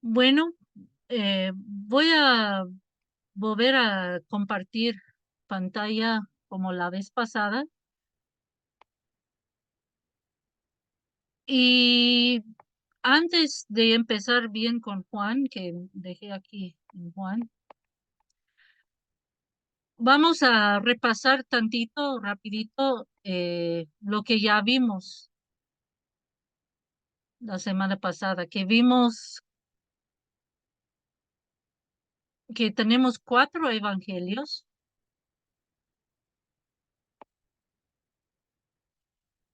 Bueno, voy a volver a compartir pantalla como la vez pasada y antes de empezar bien con Juan, que dejé aquí en Juan, vamos a repasar tantito, rapidito, lo que ya vimos la semana pasada, que vimos que tenemos 4 evangelios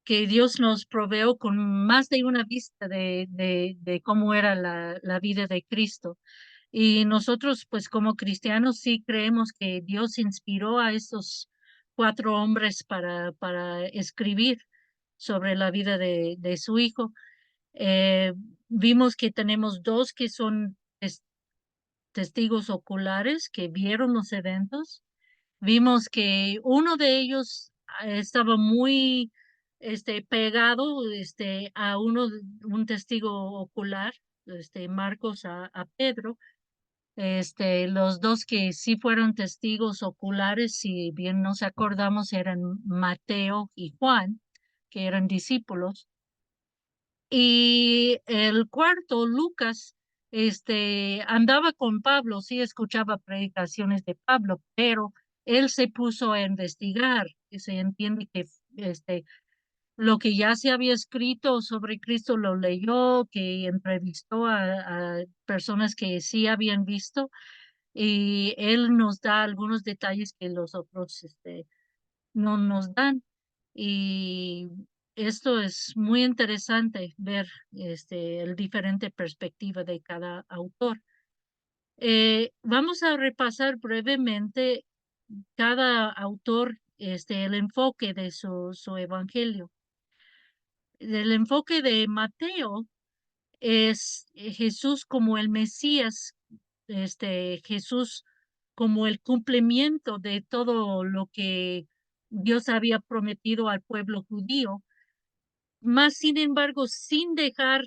que Dios nos proveó con más de una vista de cómo era la vida de Cristo. Y nosotros, pues como cristianos, sí creemos que Dios inspiró a estos 4 hombres para escribir sobre la vida de su hijo. Eh, Vimos que tenemos dos que son testigos oculares que vieron los eventos. Vimos que uno de ellos estaba muy pegado a un testigo ocular, Marcos a Pedro. Los dos que sí fueron testigos oculares, si bien nos acordamos, eran Mateo y Juan, que eran discípulos. Y el cuarto, Lucas, andaba con Pablo, sí escuchaba predicaciones de Pablo, pero él se puso a investigar, y se entiende que lo que ya se había escrito sobre Cristo lo leyó, que entrevistó a personas que sí habían visto, y él nos da algunos detalles que los otros no nos dan. Y esto es muy interesante ver el diferente perspectiva de cada autor. Vamos a repasar brevemente cada autor, el enfoque de su evangelio. El enfoque de Mateo es Jesús como el Mesías, Jesús como el cumplimiento de todo lo que Dios había prometido al pueblo judío, más sin embargo, sin dejar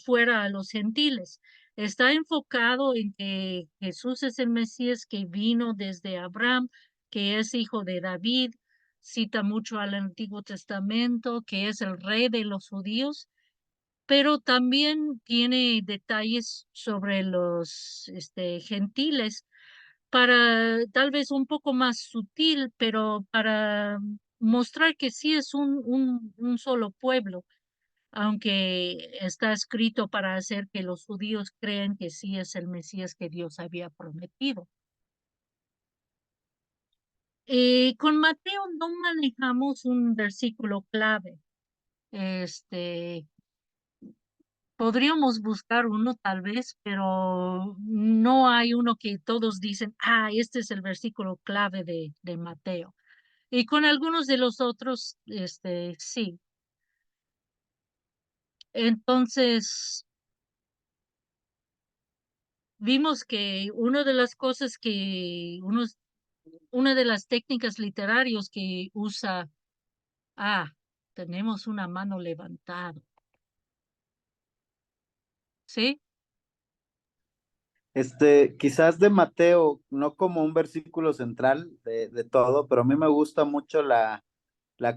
fuera a los gentiles. Está enfocado en que Jesús es el Mesías que vino desde Abraham, que es hijo de David, cita mucho al Antiguo Testamento, que es el rey de los judíos, pero también tiene detalles sobre los gentiles para tal vez un poco más sutil, pero para mostrar que sí es un solo pueblo, aunque está escrito para hacer que los judíos crean que sí es el Mesías que Dios había prometido. Con Mateo no manejamos un versículo clave. Este, Podríamos buscar uno tal vez, pero no hay uno que todos dicen, este es el versículo clave de Mateo. Y con algunos de los otros, sí. Entonces, vimos que una de las cosas una de las técnicas literarias que usa, ah, tenemos una mano levantada, ¿sí? Quizás de Mateo, no como un versículo central de todo, pero a mí me gusta mucho la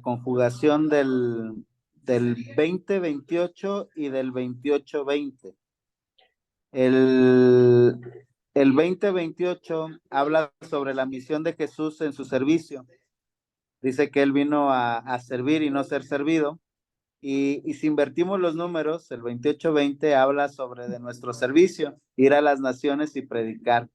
conjugación del 20-28 y del 28-20. El, el 20-28 habla sobre la misión de Jesús en su servicio. Dice que él vino a servir y no ser servido. Y si invertimos los números, el 28-20 habla sobre de nuestro servicio, ir a las naciones y predicar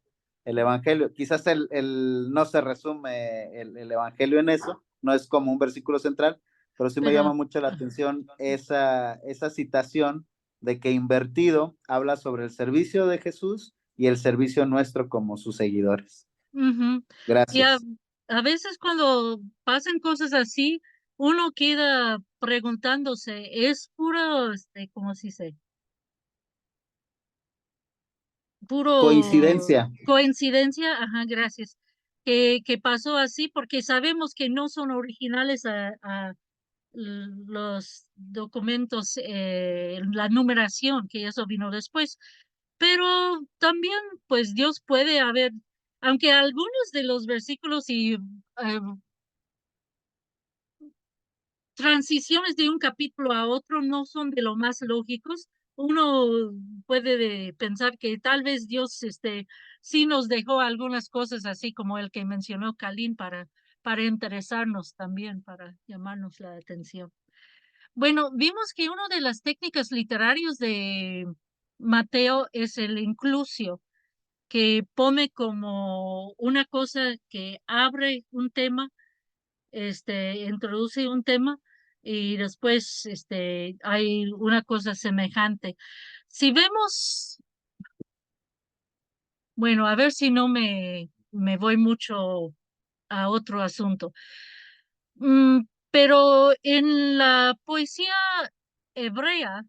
el evangelio. Quizás no se resume el evangelio en eso, no es como un versículo central, pero sí me Pero, llama mucho la atención esa citación de que invertido habla sobre el servicio de Jesús y el servicio nuestro como sus seguidores. ujú. Y Gracias. a veces cuando pasan cosas así, uno queda preguntándose, ¿es puro, cómo se dice? Puro Coincidencia. coincidencia, ajá, gracias, que pasó así, porque sabemos que no son originales los documentos, la numeración, que eso vino después. Pero también, pues Dios puede haber, aunque algunos de los versículos y transiciones de un capítulo a otro no son de lo más lógicos. Uno puede pensar que tal vez Dios sí nos dejó algunas cosas así como el que mencionó Kalin para interesarnos también, para llamarnos la atención. Bueno, vimos que una de las técnicas literarias de Mateo es el inclusio, que pone como una cosa que abre un tema, introduce un tema y después hay una cosa semejante. Si vemos, bueno, a ver si no me voy mucho a otro asunto. Mm, pero en la poesía hebrea,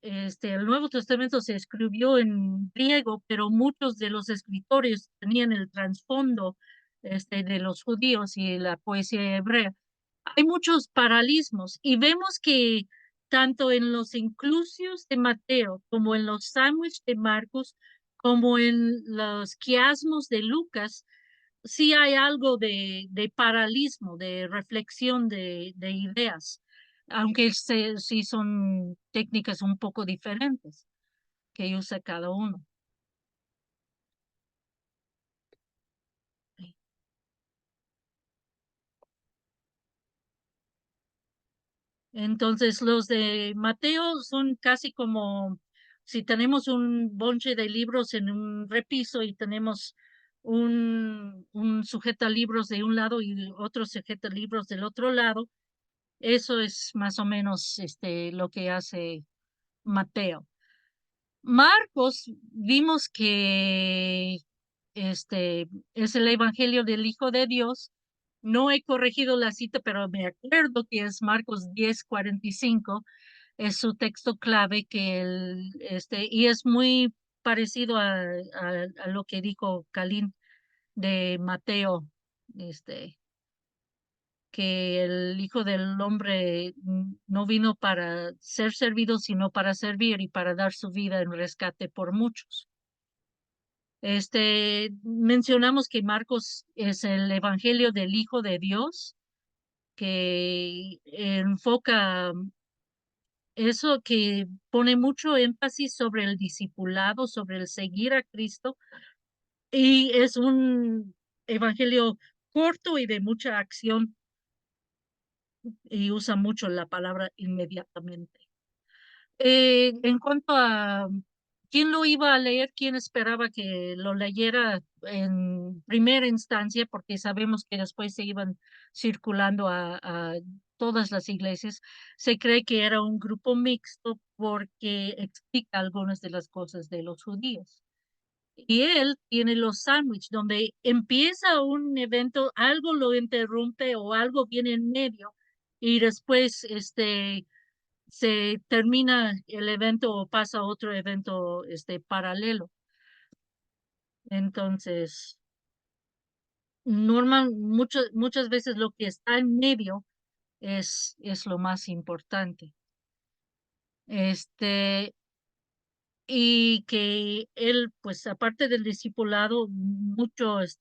el Nuevo Testamento se escribió en griego, pero muchos de los escritores tenían el trasfondo de los judíos y la poesía hebrea. Hay muchos paralismos y vemos que tanto en los inclusios de Mateo como en los sándwiches de Marcos, como en los quiasmos de Lucas, sí hay algo de paralismo, de reflexión de ideas, aunque sí son técnicas un poco diferentes que usa cada uno. Entonces, los de Mateo son casi como si tenemos un bonche de libros en un repiso y tenemos un sujetalibros de un lado y otro sujetalibros del otro lado. Eso es más o menos lo que hace Mateo. Marcos, vimos que es el Evangelio del Hijo de Dios. No he corregido la cita, pero me acuerdo que es Marcos 10:45, es su texto clave y es muy parecido a lo que dijo Calín de Mateo, este, que el Hijo del Hombre no vino para ser servido, sino para servir y para dar su vida en rescate por muchos. Mencionamos que Marcos es el Evangelio del Hijo de Dios, que enfoca eso, que pone mucho énfasis sobre el discipulado, sobre el seguir a Cristo, y es un evangelio corto y de mucha acción, y usa mucho la palabra inmediatamente. En cuanto a quién lo iba a leer, quién esperaba que lo leyera en primera instancia, porque sabemos que después se iban circulando a todas las iglesias, se cree que era un grupo mixto porque explica algunas de las cosas de los judíos. Y él tiene los sándwiches, donde empieza un evento, algo lo interrumpe o algo viene en medio, y después se termina el evento o pasa a otro evento paralelo. Entonces, muchas veces lo que está en medio es lo más importante. Y que él, pues aparte del discipulado, mucho es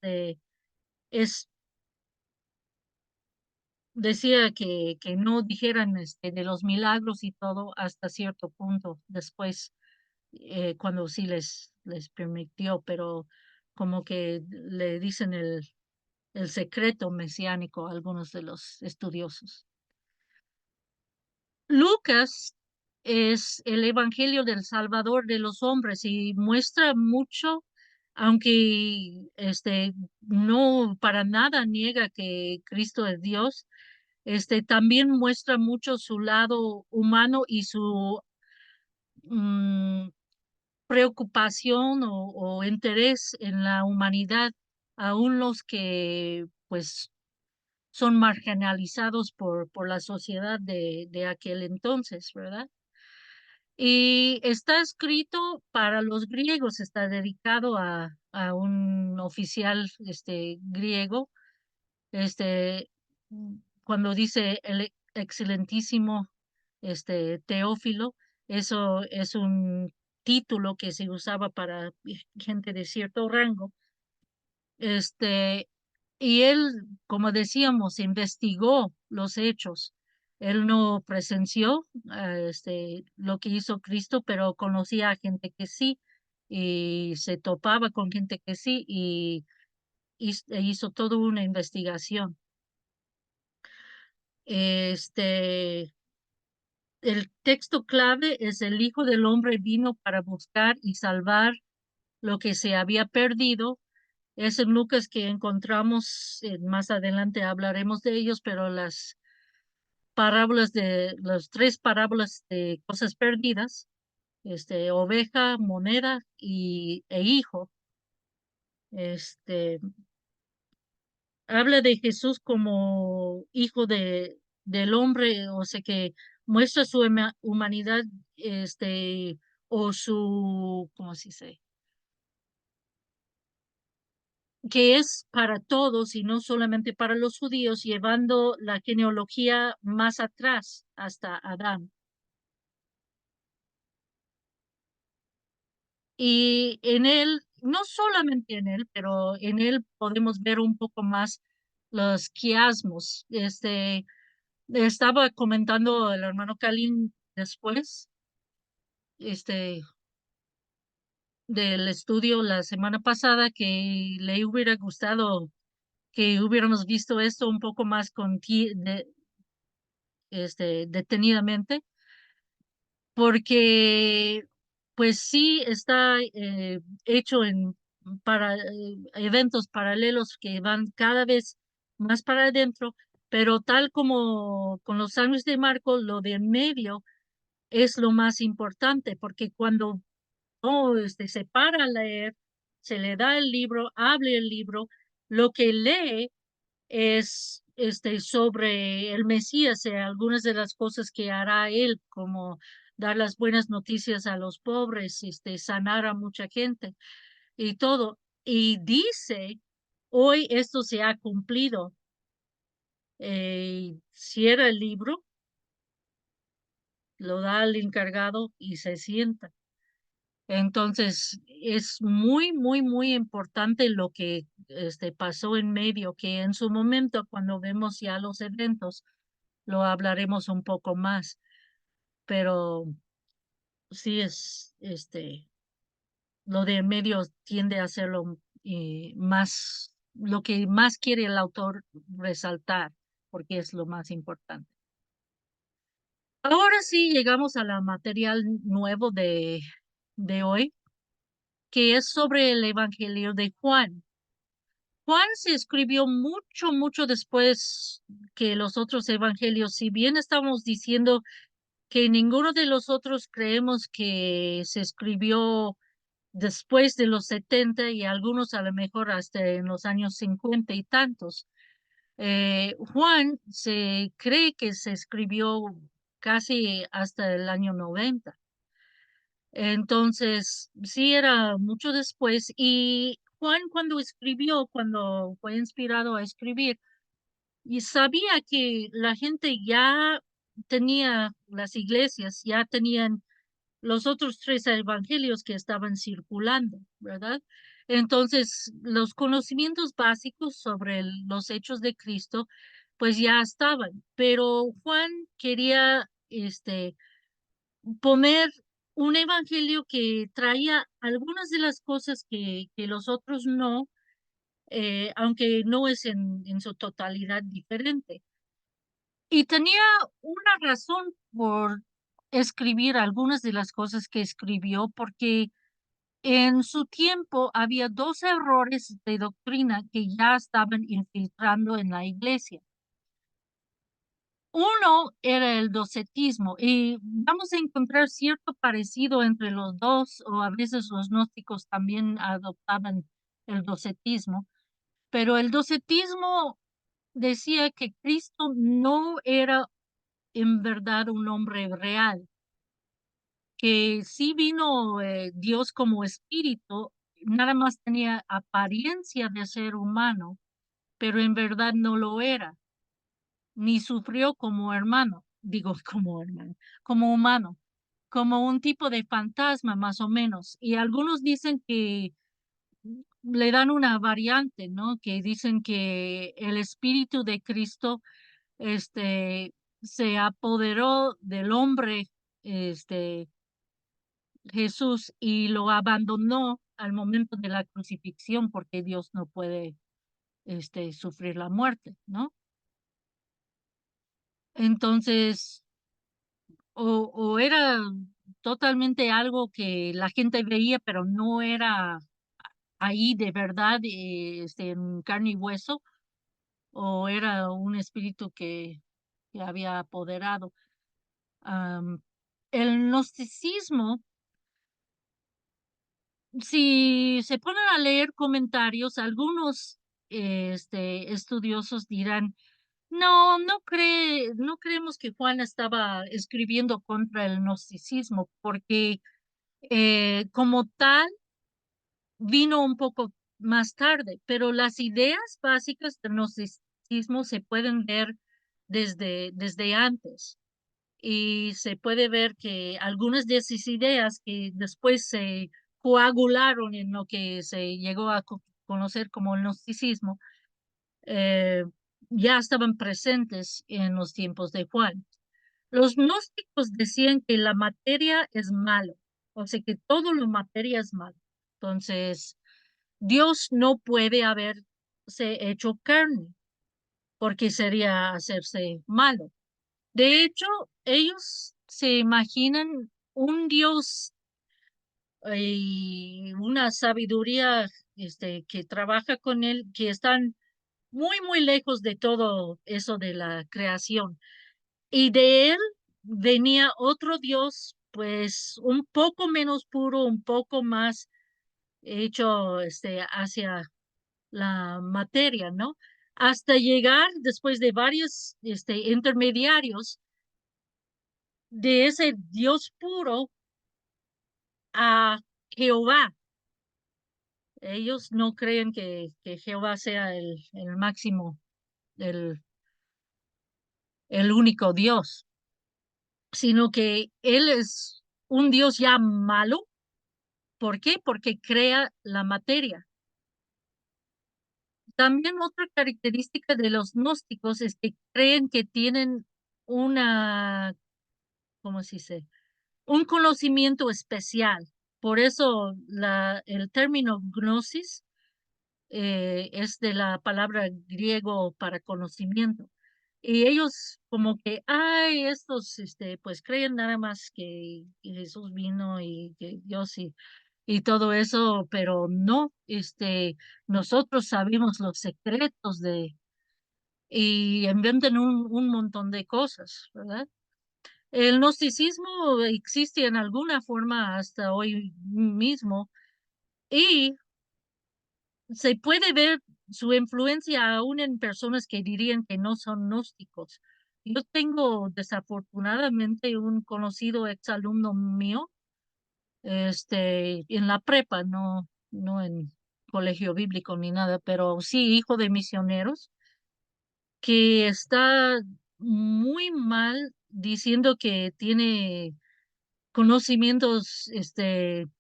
decía que no dijeran de los milagros y todo hasta cierto punto después, cuando sí les permitió, pero como que le dicen el secreto mesiánico a algunos de los estudiosos. Lucas es el Evangelio del Salvador de los hombres y muestra mucho, aunque no para nada niega que Cristo es Dios, también muestra mucho su lado humano y su mm, preocupación o interés en la humanidad, aún los que pues son marginalizados por la sociedad de aquel entonces, ¿verdad? Y está escrito para los griegos, está dedicado a un oficial griego, este, cuando dice excelentísimo Teófilo. Eso es un título que se usaba para gente de cierto rango. Este, y él, como decíamos, investigó los hechos. Él no presenció lo que hizo Cristo, pero conocía a gente que sí, y se topaba con gente que sí, y hizo toda una investigación. El texto clave es: el Hijo del Hombre vino para buscar y salvar lo que se había perdido. Es en Lucas que encontramos, más adelante hablaremos de ellos, pero las tres parábolas de cosas perdidas, oveja, moneda e hijo, este, habla de Jesús como hijo del hombre, o sea que muestra su humanidad, o su, ¿cómo se dice? Que es para todos y no solamente para los judíos, llevando la genealogía más atrás hasta Adán. Y en él, no solamente en él, pero en él podemos ver un poco más los quiasmos. Estaba comentando el hermano Kalin después, este, del estudio la semana pasada, que le hubiera gustado que hubiéramos visto esto un poco más detenidamente, porque pues sí está hecho para eventos paralelos que van cada vez más para adentro, pero tal como con los años de Marco, lo de en medio es lo más importante, porque cuando se para a leer, se le da el libro, hable el libro, lo que lee es sobre el Mesías, algunas de las cosas que hará él, como dar las buenas noticias a los pobres, sanar a mucha gente y todo. Y dice, hoy esto se ha cumplido. Cierra el libro, lo da al encargado y se sienta. Entonces, es muy, muy, muy importante lo que pasó en medio, que en su momento, cuando vemos ya los eventos, lo hablaremos un poco más, pero sí es, lo de en medio tiende a ser más, lo que más quiere el autor resaltar, porque es lo más importante. Ahora sí llegamos a la material nuevo de hoy, que es sobre el Evangelio de Juan. Juan se escribió mucho, mucho después que los otros evangelios. Si bien estamos diciendo que ninguno de los otros creemos que se escribió después de los 70, y algunos a lo mejor hasta en los años 50 y tantos. Juan se cree que se escribió casi hasta el año 90. Entonces, sí era mucho después. Y Juan, cuando fue inspirado a escribir, y sabía que la gente ya tenía, las iglesias ya tenían los otros tres evangelios que estaban circulando, ¿verdad? Entonces, los conocimientos básicos sobre los hechos de Cristo, pues ya estaban, pero Juan quería, poner un evangelio que traía algunas de las cosas que los otros no, aunque no es en su totalidad diferente. Y tenía una razón por escribir algunas de las cosas que escribió, porque en su tiempo había dos errores de doctrina que ya estaban infiltrando en la iglesia. Uno era el docetismo, y vamos a encontrar cierto parecido entre los dos, o a veces los gnósticos también adoptaban el docetismo, pero el docetismo decía que Cristo no era en verdad un hombre real, que sí vino Dios como espíritu, nada más tenía apariencia de ser humano, pero en verdad no lo era. ni sufrió como hermano, digo como hermano, como humano, como un tipo de fantasma más o menos. Y algunos dicen que le dan una variante, ¿no? Que dicen que el Espíritu de Cristo, se apoderó del hombre, este, Jesús, y lo abandonó al momento de la crucifixión, porque Dios no puede, sufrir la muerte, ¿no? Entonces, o era totalmente algo que la gente veía, pero no era ahí de verdad, en carne y hueso, o era un espíritu que había apoderado. Am, el gnosticismo, si se ponen a leer comentarios, algunos estudiosos dirán, no, no creemos que Juan estaba escribiendo contra el gnosticismo, porque como tal vino un poco más tarde, pero las ideas básicas del gnosticismo se pueden ver desde antes. Y se puede ver que algunas de esas ideas que después se coagularon en lo que se llegó a conocer como el gnosticismo, eh, ya estaban presentes en los tiempos de Juan. Los gnósticos decían que la materia es malo, o sea que todo lo materia es malo. Entonces, Dios no puede haberse hecho carne, porque sería hacerse malo. De hecho, ellos se imaginan un Dios y una sabiduría, que trabaja con él, que están muy, muy lejos de todo eso de la creación. Y de él venía otro Dios, pues un poco menos puro, un poco más hecho, hacia la materia, ¿no? Hasta llegar, después de varios, intermediarios, de ese Dios puro a Jehová. Ellos no creen que Jehová sea el máximo, el, el único Dios, sino que Él es un Dios ya malo. ¿Por qué? Porque crea la materia. También otra característica de los gnósticos es que creen que tienen una, ¿cómo se dice? Un conocimiento especial. Por eso el término gnosis es de la palabra griego para conocimiento. Y ellos como que, ay, estos, pues creen nada más que Jesús vino y que Dios y todo eso, pero no, nosotros sabemos los secretos y inventan un montón de cosas, ¿verdad? El gnosticismo existe en alguna forma hasta hoy mismo y se puede ver su influencia aún en personas que dirían que no son gnósticos. Yo tengo desafortunadamente un conocido exalumno mío, en la prepa, no en colegio bíblico ni nada, pero sí hijo de misioneros, que está muy mal diciendo que tiene conocimientos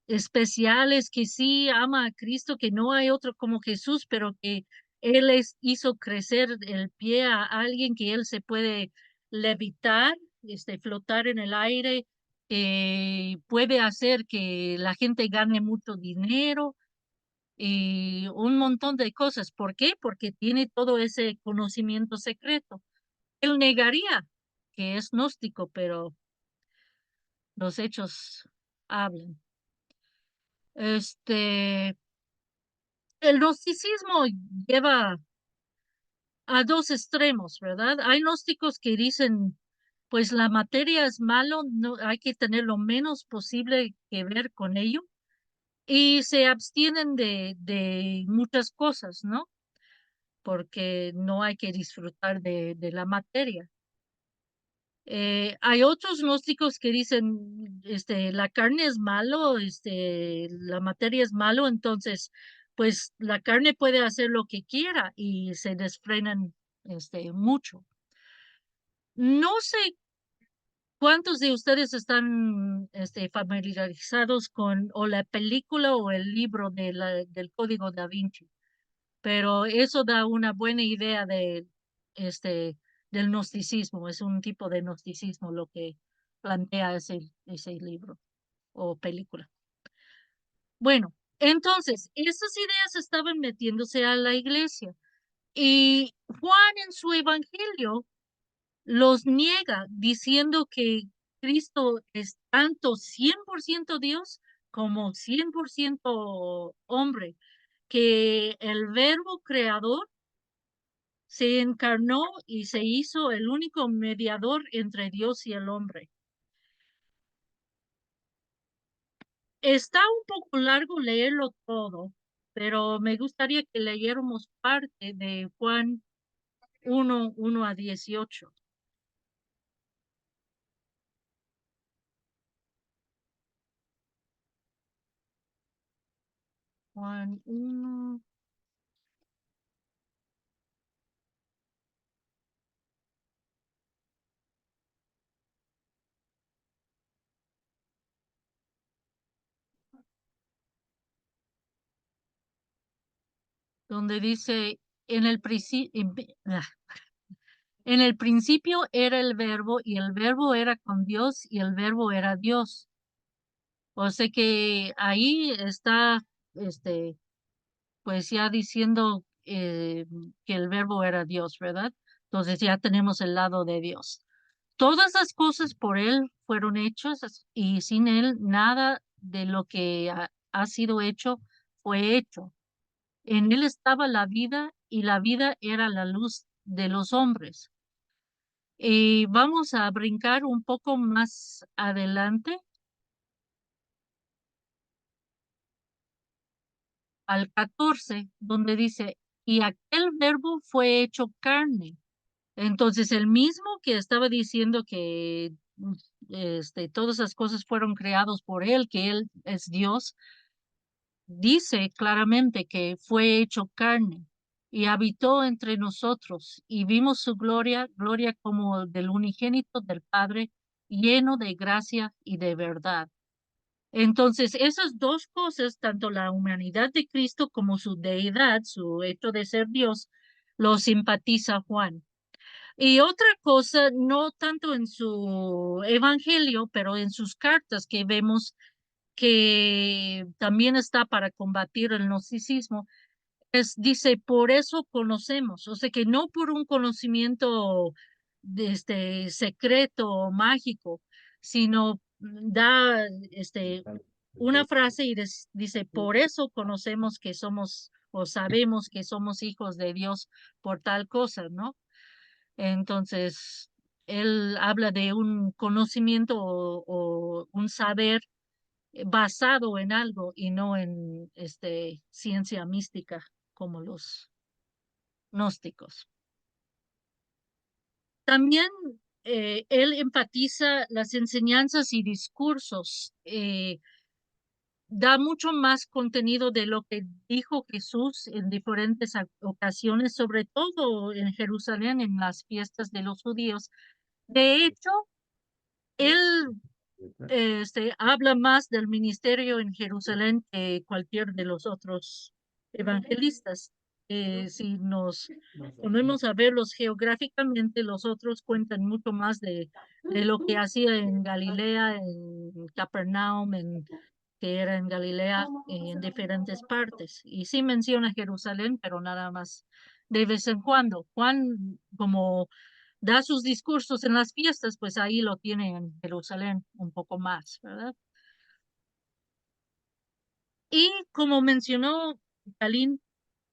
especiales, que sí ama a Cristo, que no hay otro como Jesús, pero que Él hizo crecer el pie a alguien, que Él se puede levitar, flotar en el aire, puede hacer que la gente gane mucho dinero y un montón de cosas. ¿Por qué? Porque tiene todo ese conocimiento secreto. Él negaría que es gnóstico, pero los hechos hablan. Este, el gnosticismo lleva a dos extremos, ¿verdad? Hay gnósticos que dicen, pues la materia es malo, no hay que tener lo menos posible que ver con ello y se abstienen de muchas cosas, ¿no? Porque no hay que disfrutar de la materia. Hay otros gnósticos que dicen, la carne es malo, la materia es malo, entonces, pues la carne puede hacer lo que quiera y se desfrenan, mucho. No sé cuántos de ustedes están familiarizados con o la película o el libro del Código Da Vinci, pero eso da una buena idea este, del gnosticismo. Es un tipo de gnosticismo lo que plantea ese libro o película. Bueno, entonces, esas ideas estaban metiéndose a la iglesia y Juan en su evangelio los niega diciendo que Cristo es tanto 100% Dios como 100% hombre, que el verbo creador se encarnó y se hizo el único mediador entre Dios y el hombre. Está un poco largo leerlo todo, pero me gustaría que leyéramos parte de Juan 1:1 a 18. Juan 1, donde dice, en el principio, en el principio era el verbo y el verbo era con Dios y el verbo era Dios. O sea que ahí está, este, pues ya diciendo que el verbo era Dios, ¿verdad? Entonces ya tenemos el lado de Dios. Todas las cosas por Él fueron hechas y sin Él nada de lo que ha sido hecho fue hecho. En Él estaba la vida y la vida era la luz de los hombres. Y vamos a brincar un poco más adelante al 14, donde dice, y aquel verbo fue hecho carne. Entonces, el mismo que estaba diciendo que todas las cosas fueron creados por él, que él es Dios, dice claramente que fue hecho carne y habitó entre nosotros y vimos su gloria, gloria como del unigénito del Padre, lleno de gracia y de verdad. Entonces, esas dos cosas, tanto la humanidad de Cristo como su deidad, su hecho de ser Dios, lo simpatiza Juan. Y otra cosa, no tanto en su evangelio, pero en sus cartas que vemos que también está para combatir el gnosticismo, dice, por eso conocemos, o sea que no por un conocimiento secreto o mágico, sino da una frase y dice, por eso conocemos que somos o sabemos que somos hijos de Dios por tal cosa, ¿no? Entonces, él habla de un conocimiento o un saber basado en algo y no en ciencia mística como los gnósticos. También él enfatiza las enseñanzas y discursos, da mucho más contenido de lo que dijo Jesús en diferentes ocasiones, sobre todo en Jerusalén, en las fiestas de los judíos. De hecho, él habla más del ministerio en Jerusalén que cualquier de los otros evangelistas. Si nos ponemos a verlos geográficamente, los otros cuentan mucho más de lo que hacía en Galilea, en Capernaum, que era en Galilea, en diferentes partes. Y sí menciona Jerusalén, pero nada más de vez en cuando. Juan, como da sus discursos en las fiestas, pues ahí lo tiene en Jerusalén un poco más, ¿verdad? Y como mencionó Talín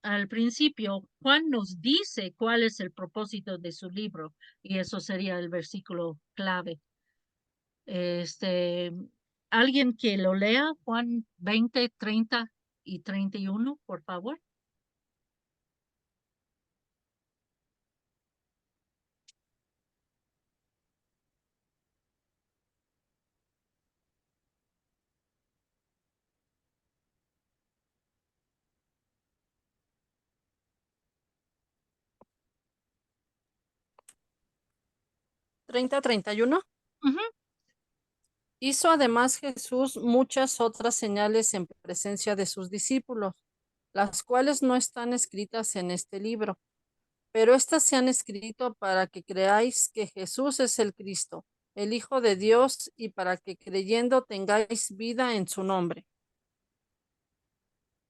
al principio, Juan nos dice cuál es el propósito de su libro, y eso sería el versículo clave. Este, alguien que lo lea, Juan 20, 30 y 31, por favor. 30-31. Ujú. Hizo además Jesús muchas otras señales en presencia de sus discípulos, las cuales no están escritas en este libro, pero estas se han escrito para que creáis que Jesús es el Cristo, el Hijo de Dios, y para que creyendo tengáis vida en su nombre.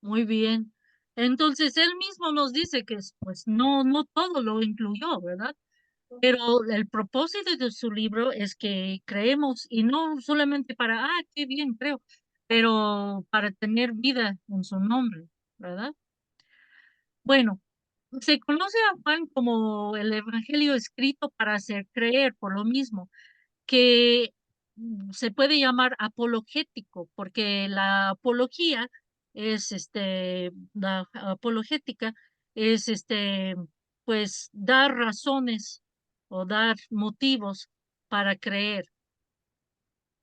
Muy bien. Entonces, él mismo nos dice que pues no todo lo incluyó, ¿verdad? Pero el propósito de su libro es que creemos y no solamente para, qué bien, creo, pero para tener vida en su nombre, ¿verdad? Bueno, se conoce a Juan como el evangelio escrito para hacer creer, por lo mismo, que se puede llamar apologético, porque la apología es la apologética es pues dar razones o dar motivos para creer.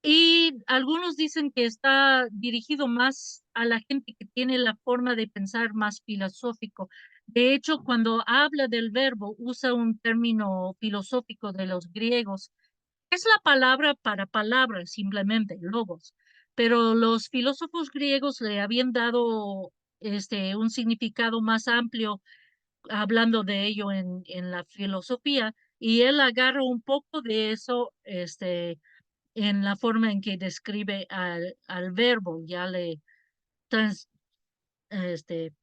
Y algunos dicen que está dirigido más a la gente que tiene la forma de pensar más filosófico. De hecho, cuando habla del verbo, usa un término filosófico de los griegos. Es la palabra para palabra, simplemente, logos. Pero los filósofos griegos le habían dado un significado más amplio hablando de ello en la filosofía, y él agarra un poco de eso en la forma en que describe al verbo, ya trans- este,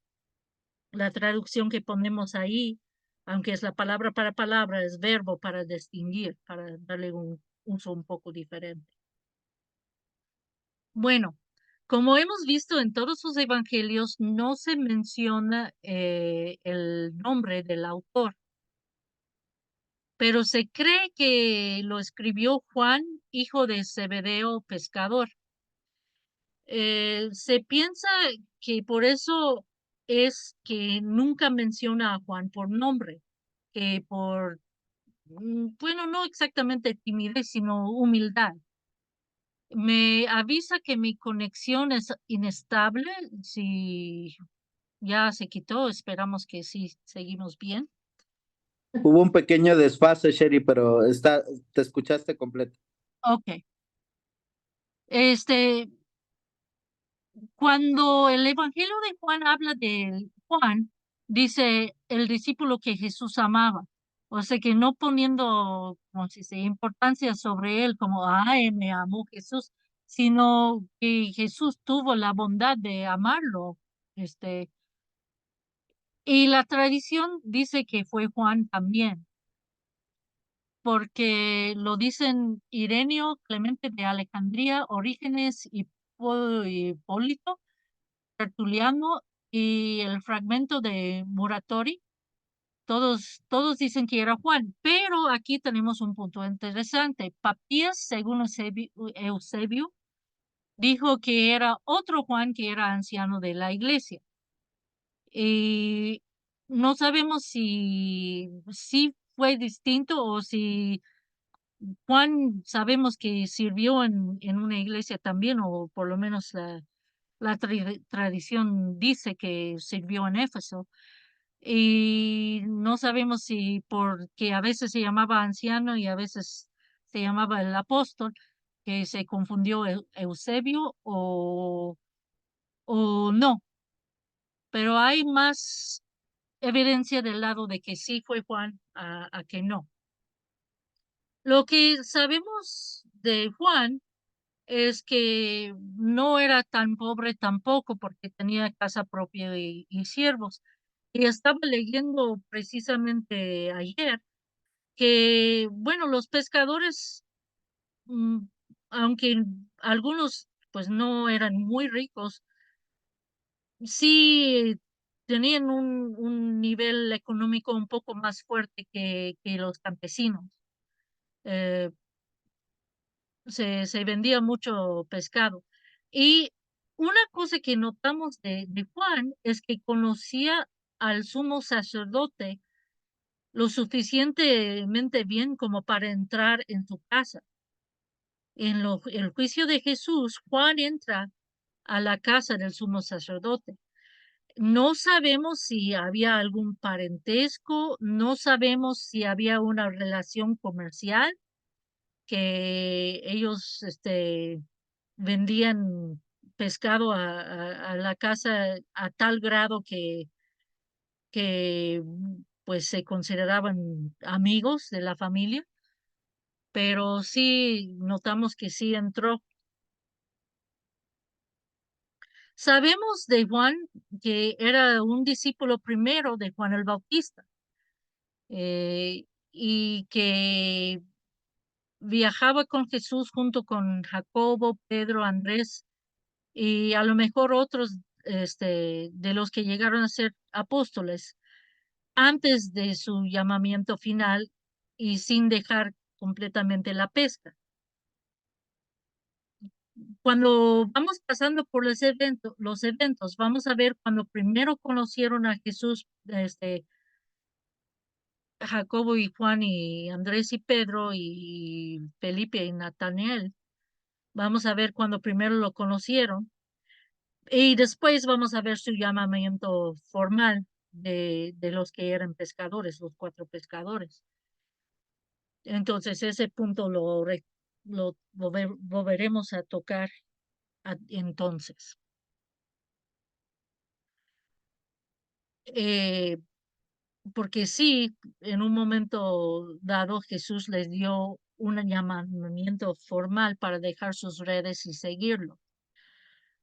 la traducción que ponemos ahí, aunque es la palabra para palabra, es verbo para distinguir, para darle un uso un poco diferente. Bueno, como hemos visto en todos sus evangelios, no se menciona el nombre del autor, pero se cree que lo escribió Juan, hijo de Zebedeo, pescador. Se piensa que por eso es que nunca menciona a Juan por nombre, que por, bueno, no exactamente timidez, sino humildad. Me avisa que mi conexión es inestable. Si ya se quitó, esperamos que sí seguimos bien. Hubo un pequeño desfase, Sherry, pero te escuchaste completo. Ok. Este, Cuando el Evangelio de Juan habla de Juan, dice el discípulo que Jesús amaba. O sea que no poniendo, como si se importancia sobre él como, ay, me amó Jesús, sino que Jesús tuvo la bondad de amarlo. Este, y la tradición dice que fue Juan también, porque lo dicen Ireneo, Clemente de Alejandría, Orígenes y Hipólito, Tertuliano y el fragmento de Muratori. Todos dicen que era Juan, pero aquí tenemos un punto interesante. Papías, según Eusebio, dijo que era otro Juan que era anciano de la iglesia. Y no sabemos si fue distinto o si Juan sabemos que sirvió en una iglesia también, o por lo menos la tradición dice que sirvió en Éfeso. Y no sabemos si porque a veces se llamaba anciano y a veces se llamaba el apóstol, que se confundió Eusebio o no, pero hay más evidencia del lado de que sí fue Juan a que no. Lo que sabemos de Juan es que no era tan pobre tampoco porque tenía casa propia y siervos. Y estaba leyendo precisamente ayer que, bueno, los pescadores, mm, aunque algunos pues no eran muy ricos, sí tenían un nivel económico un poco más fuerte que los campesinos. Eh, se vendía mucho pescado. Y una cosa que notamos de Juan es que conocía al sumo sacerdote lo suficientemente bien como para entrar en su casa. El juicio de Jesús, Juan entra a la casa del sumo sacerdote. No sabemos si había algún parentesco, no sabemos si había una relación comercial, que ellos vendían pescado a la casa a tal grado que pues se consideraban amigos de la familia, pero sí notamos que sí entró. Sabemos de Juan que era un discípulo primero de Juan el Bautista, y que viajaba con Jesús junto con Jacobo, Pedro, Andrés y a lo mejor otros de los que llegaron a ser apóstoles antes de su llamamiento final y sin dejar completamente la pesca. Cuando vamos pasando por los eventos, vamos a ver cuando primero conocieron a Jesús, Jacobo y Juan y Andrés y Pedro y Felipe y Natanael. Vamos a ver cuando primero lo conocieron y después vamos a ver su llamamiento formal de los que eran pescadores, los 4 pescadores. Entonces ese punto lo volveremos a tocar entonces. Eh, Porque sí, en un momento dado Jesús les dio un llamamiento formal para dejar sus redes y seguirlo.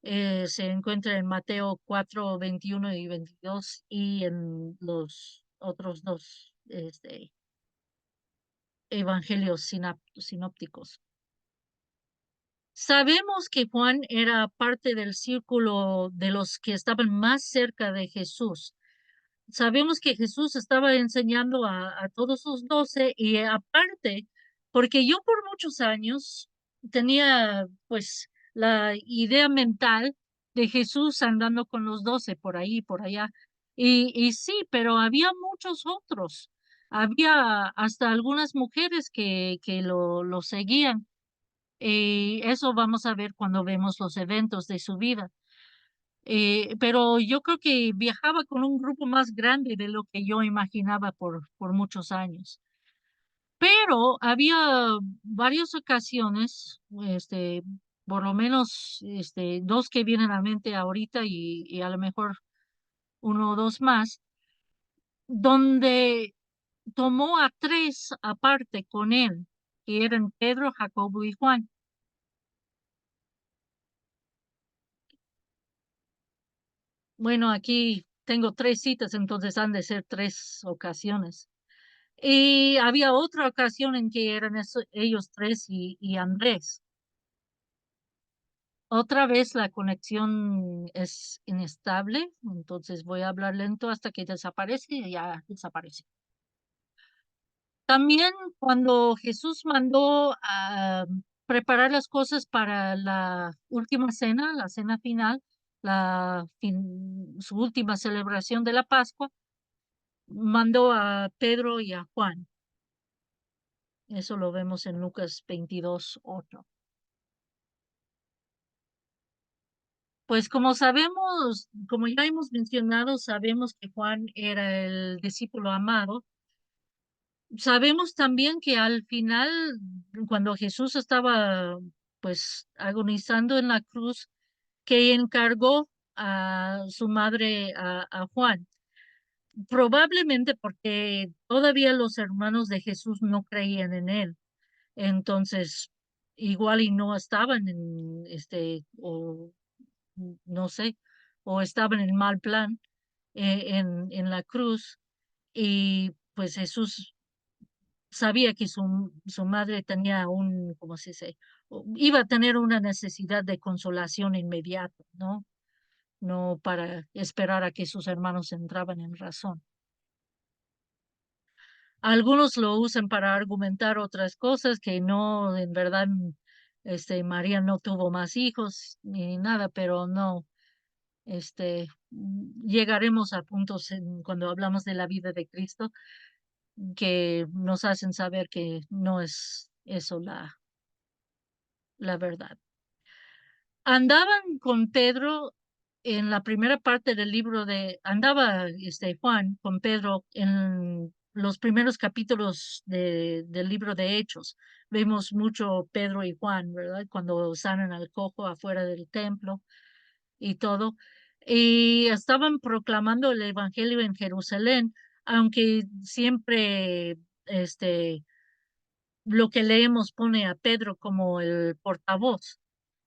Se encuentra en Mateo 4, 21 y 22 y en los otros dos evangelios sinópticos. Sabemos que Juan era parte del círculo de los que estaban más cerca de Jesús. Sabemos que Jesús estaba enseñando a todos sus 12 y aparte, porque yo por muchos años tenía pues la idea mental de Jesús andando con los 12 por ahí, por allá. Y sí, pero había muchos otros. Había hasta algunas mujeres que lo seguían. Y eso vamos a ver cuando vemos los eventos de su vida. Pero yo creo que viajaba con un grupo más grande de lo que yo imaginaba por muchos años. Pero había varias ocasiones, por lo menos dos que vienen a la mente ahorita y a lo mejor uno o dos más, donde tomó a 3 aparte con él, que eran Pedro, Jacobo y Juan. Bueno, aquí tengo 3 citas, entonces han de ser 3 ocasiones. Y había otra ocasión en que eran ellos 3 y Andrés. Otra vez la conexión es inestable, entonces voy a hablar lento hasta que desaparece y ya desaparece. También cuando Jesús mandó a preparar las cosas para la última cena, la cena final, su última celebración de la Pascua, mandó a Pedro y a Juan. Eso lo vemos en Lucas 22:8. Pues como sabemos, como ya hemos mencionado, sabemos que Juan era el discípulo amado. Sabemos también que al final, cuando Jesús estaba pues agonizando en la cruz, que encargó a su madre a Juan, probablemente porque todavía los hermanos de Jesús no creían en él. Entonces, igual y no estaban en o no sé, o estaban en mal plan en la cruz y pues Jesús sabía que su madre tenía ¿cómo se dice? Iba a tener una necesidad de consolación inmediata, ¿no? No para esperar a que sus hermanos entraban en razón. Algunos lo usan para argumentar otras cosas que no, en verdad, María no tuvo más hijos ni nada, pero no, llegaremos a puntos cuando hablamos de la vida de Cristo que nos hacen saber que no es eso la verdad. Andaban con Pedro en la primera parte del libro andaba Juan con Pedro en los primeros capítulos del libro de Hechos. Vemos mucho Pedro y Juan, ¿verdad? Cuando sanan al cojo afuera del templo y todo. Y estaban proclamando el evangelio en Jerusalén, aunque siempre lo que leemos pone a Pedro como el portavoz,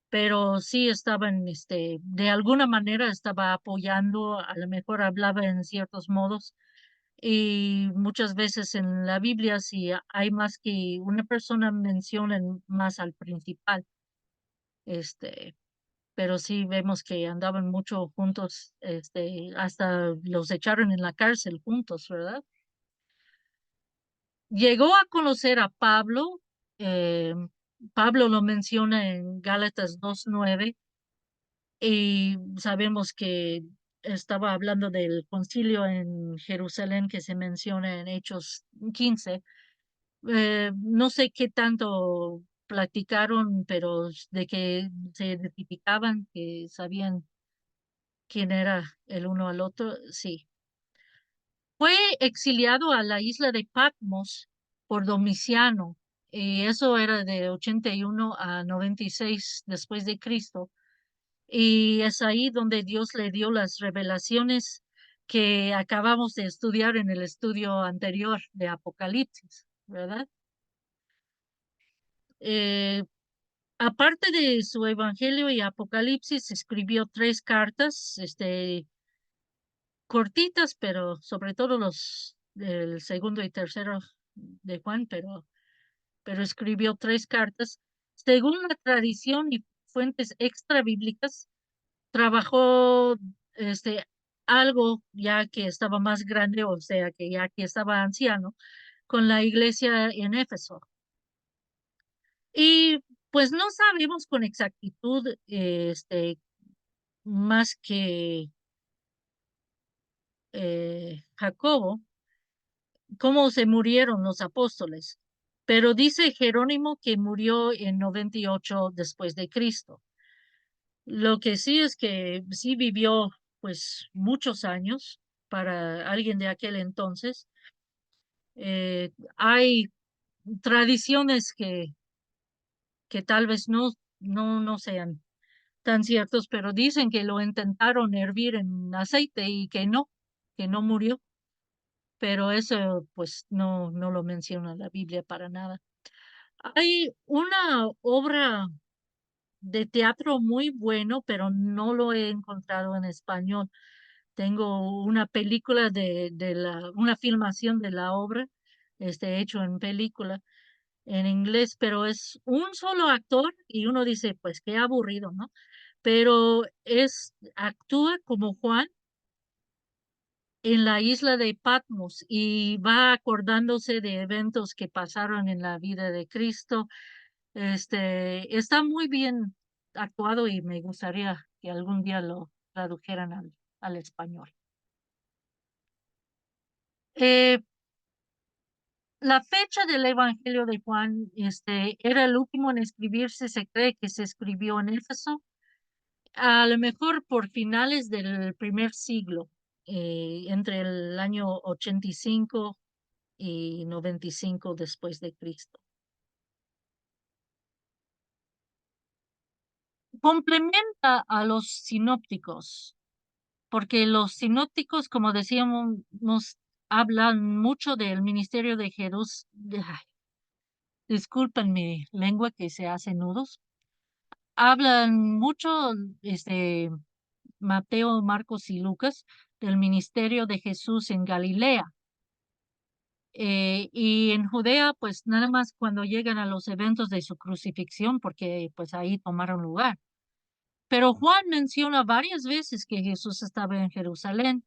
pero sí estaban, de alguna manera estaba apoyando, a lo mejor hablaba en ciertos modos, y muchas veces en la Biblia, si hay más que una persona, mencionan más al principal, este, pero sí vemos que andaban mucho juntos, hasta los echaron en la cárcel juntos, ¿verdad? Llegó a conocer a Pablo. eh, Pablo lo menciona en Gálatas 2:9, y sabemos que estaba hablando del concilio en Jerusalén que se menciona en Hechos 15. No sé qué tanto platicaron, pero de que se identificaban, que sabían quién era el uno al otro, sí. Fue exiliado a la isla de Patmos por Domiciano, y eso era de 81 a 96 después de Cristo. Y es ahí donde Dios le dio las revelaciones que acabamos de estudiar en el estudio anterior de Apocalipsis, ¿verdad? Eh, Aparte de su Evangelio y Apocalipsis, escribió 3 cartas, cortitas, pero sobre todo los del segundo y tercero de Juan, pero escribió 3 cartas. Según la tradición y fuentes extra bíblicas, trabajó este algo ya que estaba más grande, o sea que ya que estaba anciano, con la iglesia en Éfeso. Y pues no sabemos con exactitud, más que Jacobo, cómo se murieron los apóstoles. Pero dice Jerónimo que murió en 98 después de Cristo. Lo que sí es que sí vivió pues muchos años para alguien de aquel entonces. Hay tradiciones que tal vez no sean tan ciertos, pero dicen que lo intentaron hervir en aceite y que no murió, pero eso pues no lo menciona la Biblia para nada. Hay una obra de teatro muy bueno, pero no lo he encontrado en español. Tengo una película una filmación de la obra, hecho en película en inglés, pero es un solo actor y uno dice, pues qué aburrido, ¿no? Pero actúa como Juan en la isla de Patmos y va acordándose de eventos que pasaron en la vida de Cristo. Está muy bien actuado y me gustaría que algún día lo tradujeran al español. Eh, la fecha del Evangelio de Juan, era el último en escribirse. Se cree que se escribió en Éfeso, a lo mejor por finales del primer siglo, entre el año 85 y 95 después de Cristo. Complementa a los sinópticos, porque los sinópticos, como decíamos, nos hablan mucho del ministerio de Jesús. Disculpen mi lengua que se hace nudos. Hablan mucho, Mateo, Marcos y Lucas, del ministerio de Jesús en Galilea. Y en Judea, pues nada más cuando llegan a los eventos de su crucifixión, porque pues ahí tomaron lugar. Pero Juan menciona varias veces que Jesús estaba en Jerusalén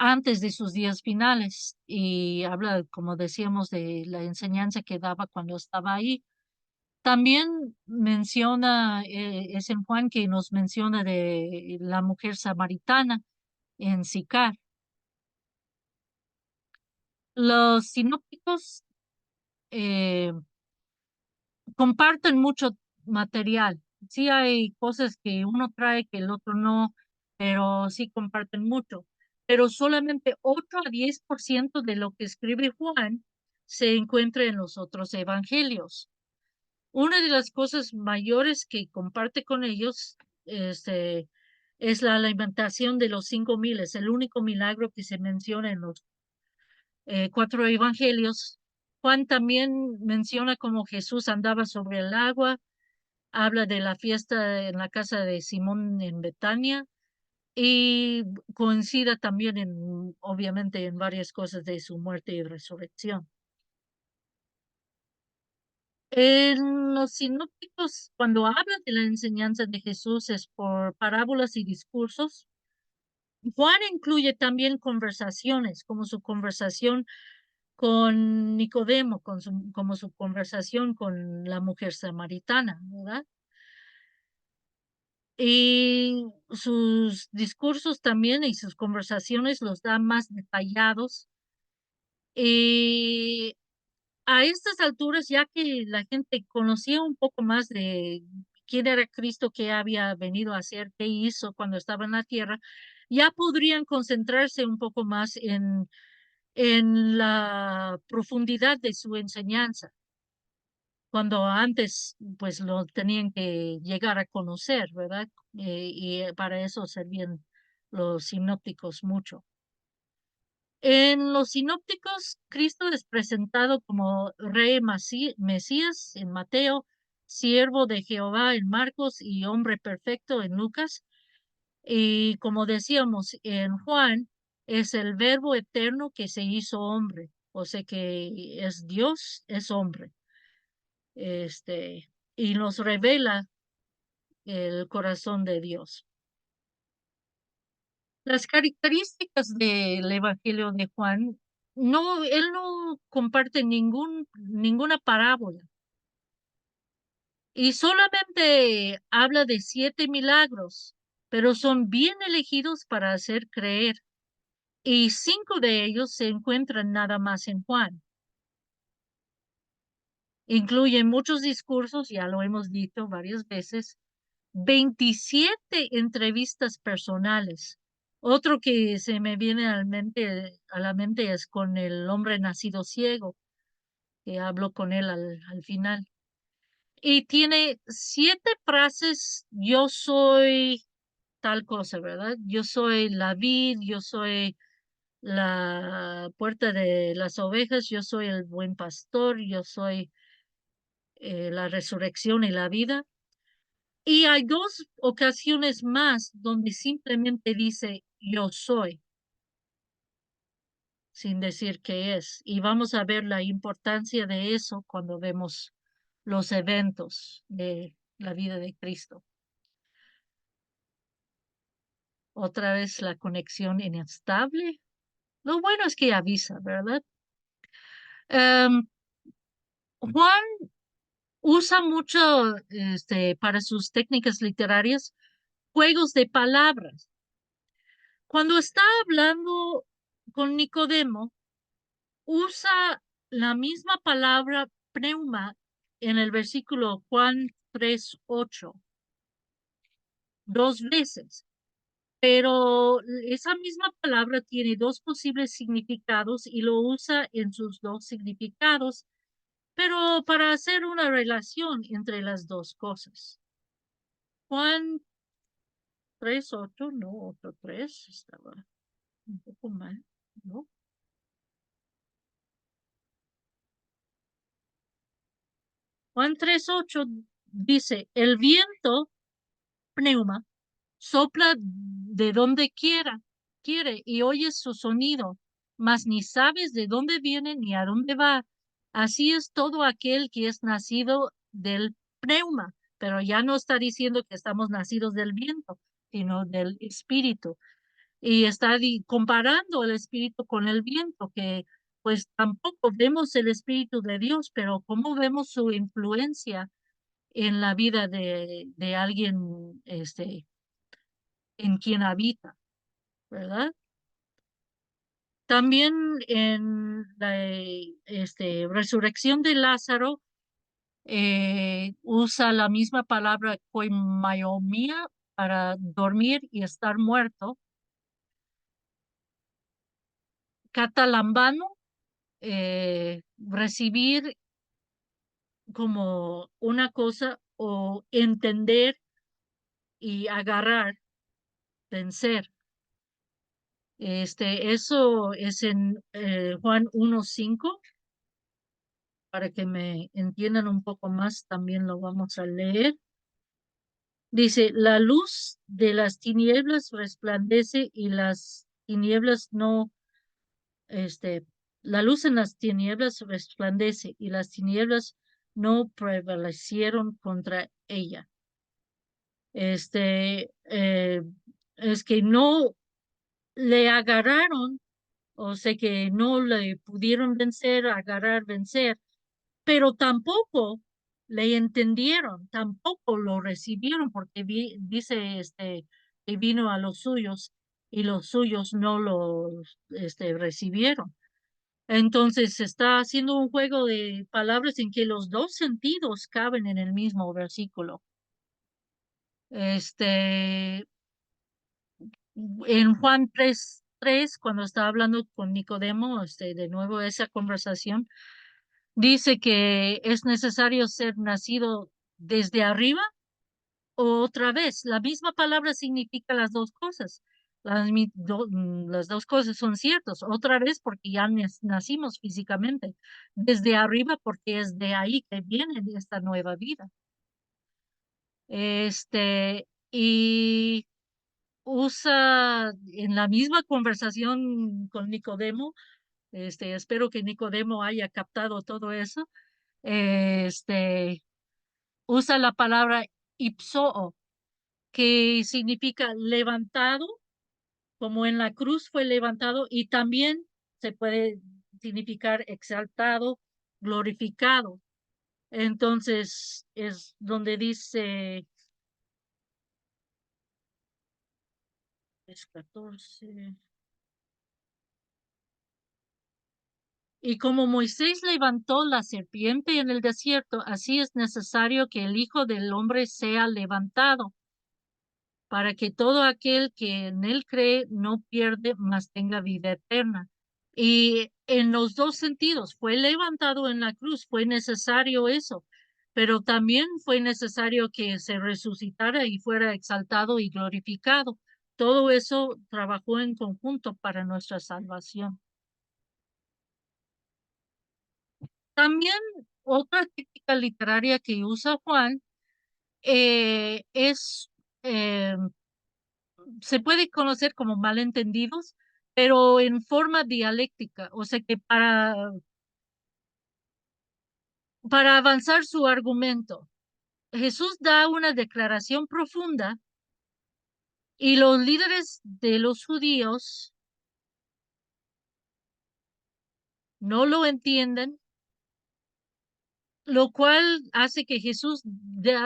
antes de sus días finales, y habla, como decíamos, de la enseñanza que daba cuando estaba ahí. También menciona, es en Juan que nos menciona de la mujer samaritana en Sicar. Los sinópticos eh, comparten mucho material. Sí hay cosas que uno trae que el otro no, pero sí comparten mucho. pero solamente 8 a 10% de lo que escribe Juan se encuentra en los otros evangelios. Una de las cosas mayores que comparte con ellos es la alimentación de los 5,000. Es el único milagro que se menciona en los 4 evangelios. Juan también menciona cómo Jesús andaba sobre el agua, habla de la fiesta en la casa de Simón en Betania y coincide también obviamente, en varias cosas de su muerte y resurrección. En los sinópticos, cuando habla de la enseñanza de Jesús es por parábolas y discursos. Juan incluye también conversaciones, como su conversación con Nicodemo, como su conversación con la mujer samaritana, ¿verdad? Y sus discursos también y sus conversaciones los da más detallados. Y a estas alturas, ya que la gente conocía un poco más de quién era Cristo, qué había venido a hacer, qué hizo cuando estaba en la tierra, ya podrían concentrarse un poco más en la profundidad de su enseñanza, cuando antes pues lo tenían que llegar a conocer, ¿verdad? Y para eso servían los sinópticos mucho. En los sinópticos, Cristo es presentado como rey Mesías en Mateo, siervo de Jehová en Marcos y hombre perfecto en Lucas. Y como decíamos en Juan, es el verbo eterno que se hizo hombre, o sea que es Dios, es hombre. Y nos revela el corazón de Dios. Las características del Evangelio de Juan, él no comparte ninguna parábola y solamente habla de 7 milagros, pero son bien elegidos para hacer creer y 5 de ellos se encuentran nada más en Juan. Incluyen muchos discursos, ya lo hemos dicho varias veces, 27 entrevistas personales. Otro que se me viene a la mente es con el hombre nacido ciego, que hablo con él al final. Y tiene 7 frases, yo soy tal cosa, ¿verdad? Yo soy la vid, yo soy la puerta de las ovejas, yo soy el buen pastor, yo soy la resurrección y la vida. Y hay 2 ocasiones más donde simplemente dice yo soy, sin decir qué es. Y vamos a ver la importancia de eso cuando vemos los eventos de la vida de Cristo. Otra vez la conexión inestable. Lo bueno es que avisa, ¿verdad? Juan usa mucho para sus técnicas literarias juegos de palabras. Cuando está hablando con Nicodemo, usa la misma palabra pneuma en el versículo Juan 3:8 2 veces, pero esa misma palabra tiene 2 posibles significados y lo usa en sus 2 significados, pero para hacer una relación entre las 2 cosas. Juan 3:8, no, otro 3, estaba un poco mal, ¿no? Juan 3:8 dice, el viento, pneuma, sopla de donde quiere y oyes su sonido, mas ni sabes de dónde viene ni a dónde va. Así es todo aquel que es nacido del pneuma, pero ya no está diciendo que estamos nacidos del viento, sino del espíritu. Y está comparando el espíritu con el viento, que pues tampoco vemos el espíritu de Dios, pero cómo vemos su influencia en la vida de alguien en quien habita, ¿verdad? También en la resurrección de Lázaro usa la misma palabra koimaiomia para dormir y estar muerto. catalambano, recibir como una cosa o entender y agarrar, vencer. Eso es en Juan 1:5, para que me entiendan un poco más, también lo vamos a leer. Dice, la luz de las tinieblas resplandece y las tinieblas no, este, la luz en las tinieblas resplandece y las tinieblas no prevalecieron contra ella. Es que no le agarraron, o sea que no le pudieron vencer, agarrar, vencer, pero tampoco le entendieron, tampoco lo recibieron, porque dice que vino a los suyos y los suyos no lo recibieron. Entonces se está haciendo un juego de palabras en que los dos sentidos caben en el mismo versículo. En Juan 3:3, cuando está hablando con Nicodemo, de nuevo esa conversación, dice que es necesario ser nacido desde arriba o otra vez. La misma palabra significa las dos cosas. Las dos cosas son ciertas. Otra vez porque ya nacimos físicamente. Desde arriba porque es de ahí que viene esta nueva vida. Y usa en la misma conversación con Nicodemo, espero que Nicodemo haya captado todo eso, usa la palabra ipsoo, que significa levantado, como en la cruz fue levantado, y también se puede significar exaltado, glorificado. Entonces es donde dice, es 14. Y como Moisés levantó la serpiente en el desierto, así es necesario que el Hijo del Hombre sea levantado, para que todo aquel que en él cree no pierde, mas tenga vida eterna. Y en los dos sentidos, fue levantado en la cruz, fue necesario eso, pero también fue necesario que se resucitara y fuera exaltado y glorificado. Todo eso trabajó en conjunto para nuestra salvación. También otra técnica literaria que usa Juan es, eh, se puede conocer como malentendidos, pero en forma dialéctica, o sea que para avanzar su argumento, Jesús da una declaración profunda y los líderes de los judíos no lo entienden, lo cual hace que Jesús dé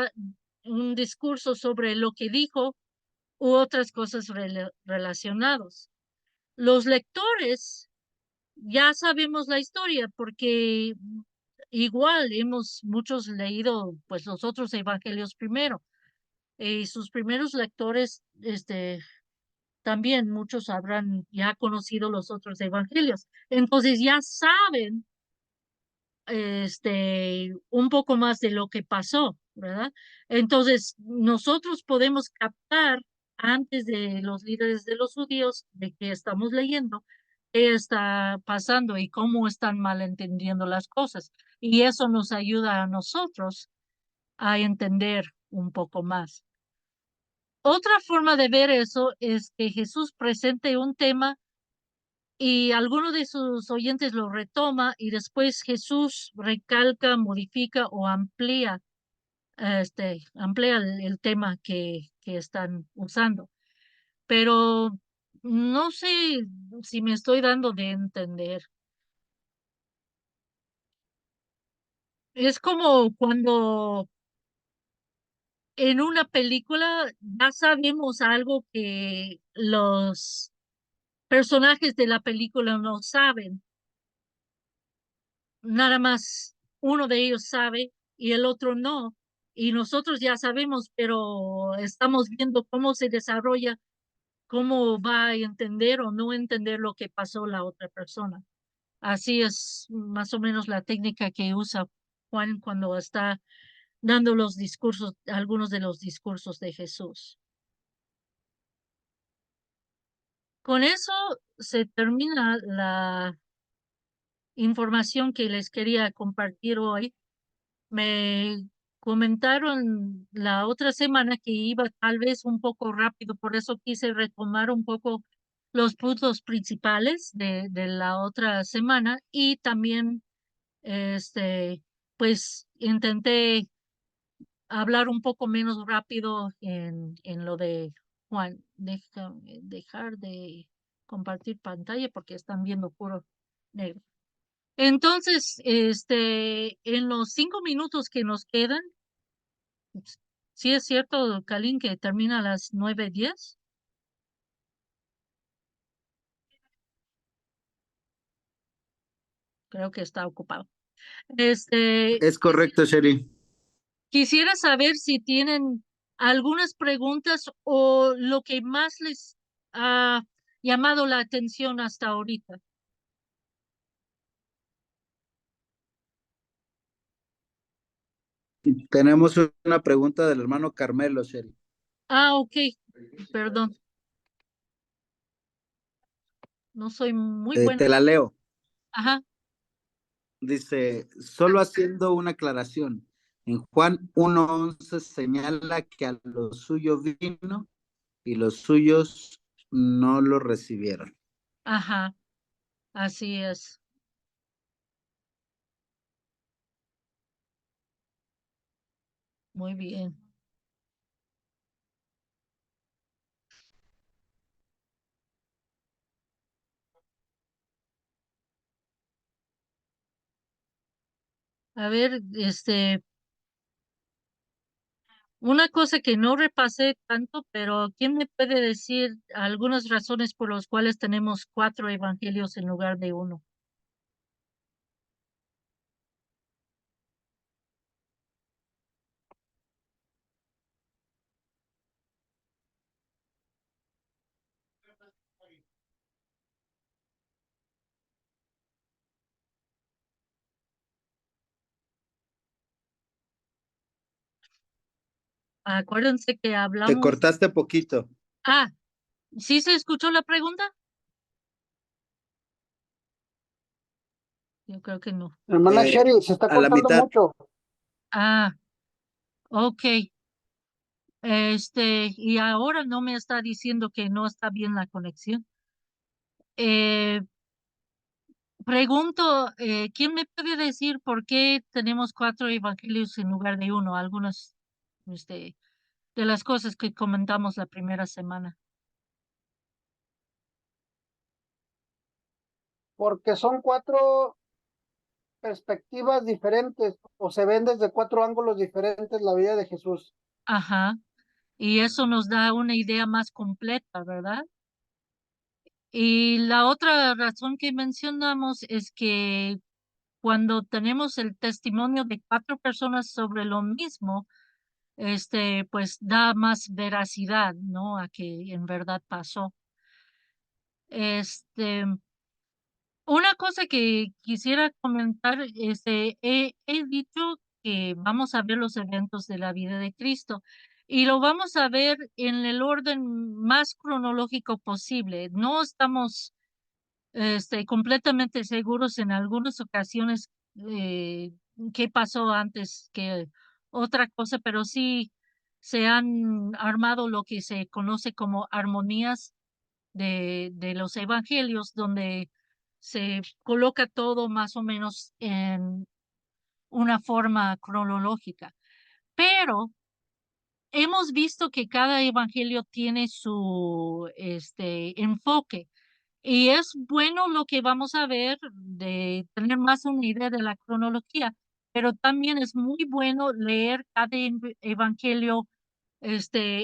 un discurso sobre lo que dijo u otras cosas relacionadas. Los lectores ya sabemos la historia porque igual hemos muchos leído pues los otros evangelios primero, y sus primeros lectores también muchos habrán ya conocido los otros evangelios, entonces ya saben un poco más de lo que pasó, ¿verdad? Entonces, nosotros podemos captar antes de los líderes de los judíos de que estamos leyendo qué está pasando y cómo están malentendiendo las cosas. Y eso nos ayuda a nosotros a entender un poco más. Otra forma de ver eso es que Jesús presente un tema y alguno de sus oyentes lo retoma y después Jesús recalca, modifica o amplía el tema que están usando. Pero no sé si me estoy dando de entender. Es como cuando en una película ya sabemos algo que los personajes de la película no saben, nada más uno de ellos sabe y el otro no. Y nosotros ya sabemos, pero estamos viendo cómo se desarrolla, cómo va a entender o no entender lo que pasó la otra persona. Así es más o menos la técnica que usa Juan cuando está dando los discursos, algunos de los discursos de Jesús. Con eso se termina la información que les quería compartir hoy. Me comentaron la otra semana que iba tal vez un poco rápido, por eso quise retomar un poco los puntos principales de la otra semana y también pues intenté hablar un poco menos rápido en lo de Juan. Dejar de compartir pantalla porque están viendo puro negro. Entonces, en los 5 minutos que nos quedan, sí es cierto, Kalin, que termina a las 9:10. Creo que está ocupado. Es correcto, Sherry. Quisiera saber si tienen algunas preguntas o lo que más les ha llamado la atención hasta ahorita. Tenemos una pregunta del hermano Carmelo, Sherry. Ah, ok, perdón. No soy muy buena. Te la leo. Ajá, Dice, solo haciendo una aclaración. En Juan 1:11 señala que a lo suyo vino y los suyos no lo recibieron. ajá, así es. Muy bien. A ver, una cosa que no repasé tanto, pero ¿quién me puede decir algunas razones por las cuales tenemos 4 evangelios en lugar de uno? Acuérdense que Te hablamos. cortaste poquito. Ah, ¿sí se escuchó la pregunta? Yo creo que no. Hermana Sherry, se está A la cortando mitad. mucho. Ah, ok. Y ahora no me está diciendo que no está bien la conexión. Eh, Pregunto, ¿quién me puede decir por qué tenemos 4 evangelios en lugar de uno? Algunas, de las cosas que comentamos la primera semana. Porque son 4 perspectivas diferentes o se ven desde 4 ángulos diferentes la vida de Jesús. Ajá. Y eso nos da una idea más completa, ¿verdad? Y la otra razón que mencionamos es que cuando tenemos el testimonio de 4 personas sobre lo mismo, pues da más veracidad, ¿no? A que en verdad pasó. Este, una cosa que quisiera comentar, he dicho que vamos a ver los eventos de la vida de Cristo y lo vamos a ver en el orden más cronológico posible. No estamos, completamente seguros en algunas ocasiones qué pasó antes que otra cosa, pero sí se han armado lo que se conoce como armonías de los evangelios, donde se coloca todo más o menos en una forma cronológica. Pero hemos visto que cada evangelio tiene su enfoque. Y es bueno lo que vamos a ver de tener más una idea de la cronología, pero también es muy bueno leer cada evangelio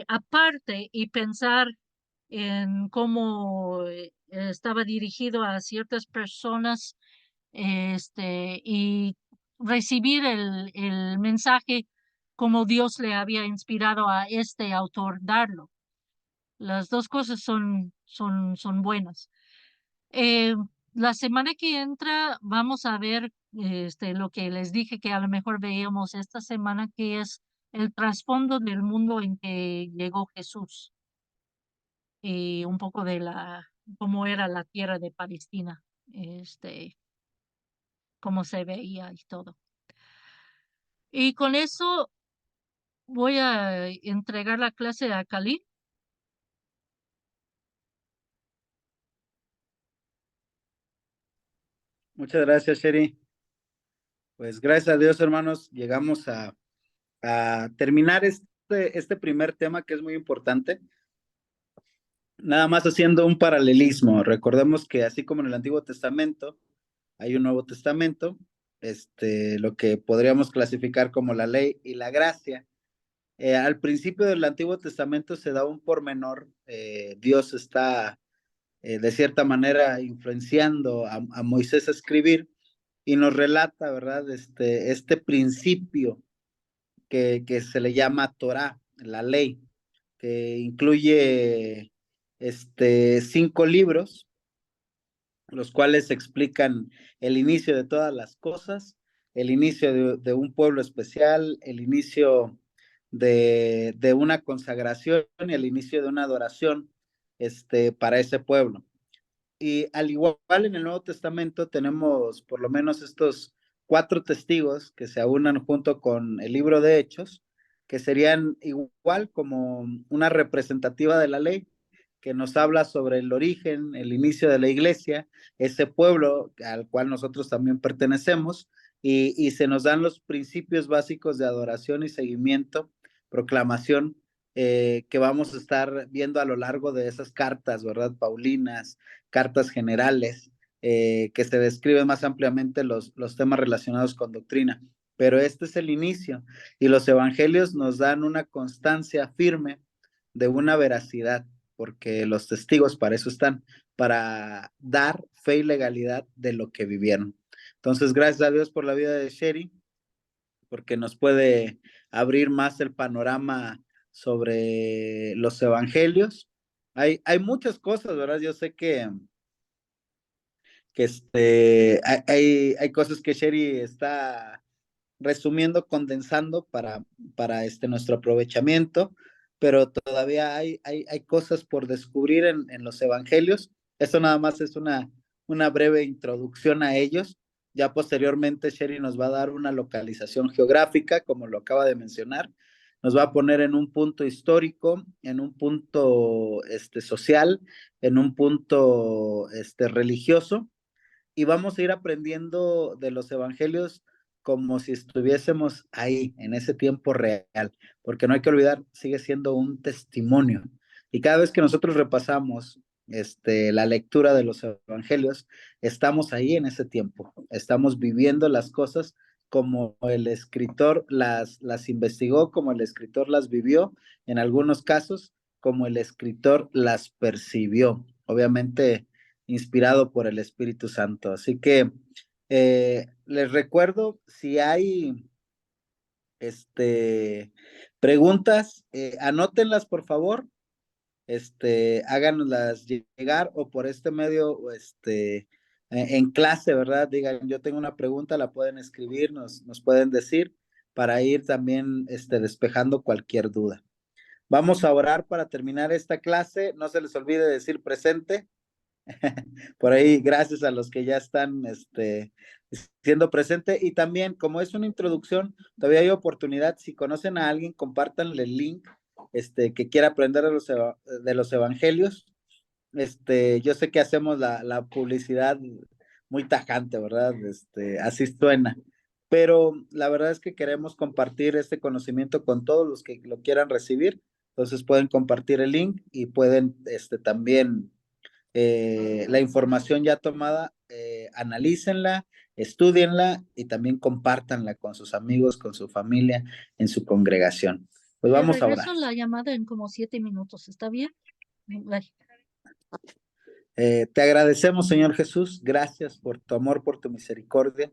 aparte y pensar en cómo estaba dirigido a ciertas personas y recibir el mensaje como Dios le había inspirado a este autor darlo. Las dos cosas son buenas. La semana que entra vamos a ver lo que les dije que a lo mejor veíamos esta semana, que es el trasfondo del mundo en que llegó Jesús y un poco de cómo era la tierra de Palestina, cómo se veía y todo. Y con eso voy a entregar la clase a Cali. Muchas gracias, Sherry. Pues gracias a Dios, hermanos, llegamos a terminar este primer tema que es muy importante. Nada más haciendo un paralelismo. Recordemos que así como en el Antiguo Testamento hay un Nuevo Testamento, lo que podríamos clasificar como la ley y la gracia. Al principio del Antiguo Testamento se da un pormenor. Dios está de cierta manera influenciando a Moisés a escribir y nos relata, ¿verdad? Este principio que se le llama Torá, la ley, que incluye 5 libros, los cuales explican el inicio de todas las cosas, el inicio de un pueblo especial, el inicio de una consagración y el inicio de una adoración para ese pueblo. Y al igual en el Nuevo Testamento tenemos por lo menos estos 4 testigos que se aunan junto con el libro de Hechos, que serían igual como una representativa de la ley, que nos habla sobre el origen, el inicio de la iglesia, ese pueblo al cual nosotros también pertenecemos, y se nos dan los principios básicos de adoración y seguimiento, proclamación, que vamos a estar viendo a lo largo de esas cartas, ¿verdad? Paulinas, cartas generales, que se describen más ampliamente los temas relacionados con doctrina. Pero este es el inicio y los evangelios nos dan una constancia firme de una veracidad, porque los testigos para eso están, para dar fe y legalidad de lo que vivieron. Entonces, gracias a Dios por la vida de Sherry, porque nos puede abrir más el panorama sobre los evangelios. Hay muchas cosas, ¿verdad? Yo sé que hay cosas que Sherry está resumiendo, condensando para nuestro aprovechamiento, pero todavía hay cosas por descubrir en los evangelios. Esto nada más es una breve introducción a ellos. Ya posteriormente Sherry nos va a dar una localización geográfica, como lo acaba de mencionar. Nos va a poner en un punto histórico, en un punto social, en un punto religioso, y vamos a ir aprendiendo de los evangelios como si estuviésemos ahí, en ese tiempo real, porque no hay que olvidar, sigue siendo un testimonio. Y cada vez que nosotros repasamos la lectura de los evangelios, estamos ahí en ese tiempo, estamos viviendo las cosas como el escritor las investigó, como el escritor las vivió, en algunos casos, como el escritor las percibió. Obviamente, inspirado por el Espíritu Santo. Así que les recuerdo, si hay preguntas, anótenlas por favor, háganoslas llegar o por este medio, en clase, ¿verdad? Digan, yo tengo una pregunta, la pueden escribir, nos pueden decir para ir también despejando cualquier duda. Vamos a orar para terminar esta clase. No se les olvide decir presente. Por ahí, gracias a los que ya están siendo presente. Y también, como es una introducción, todavía hay oportunidad. Si conocen a alguien, compártanle el link que quiera aprender de los evangelios. Yo sé que hacemos la publicidad muy tajante, ¿verdad? Así suena. Pero la verdad es que queremos compartir este conocimiento con todos los que lo quieran recibir. Entonces pueden compartir el link y pueden también la información ya tomada, analícenla, estudienla y también compártanla con sus amigos, con su familia, en su congregación. Pues Te vamos a orar. regreso la llamada en como 7 minutos, ¿está bien? Bye. Te agradecemos, Señor Jesús, gracias por tu amor, por tu misericordia,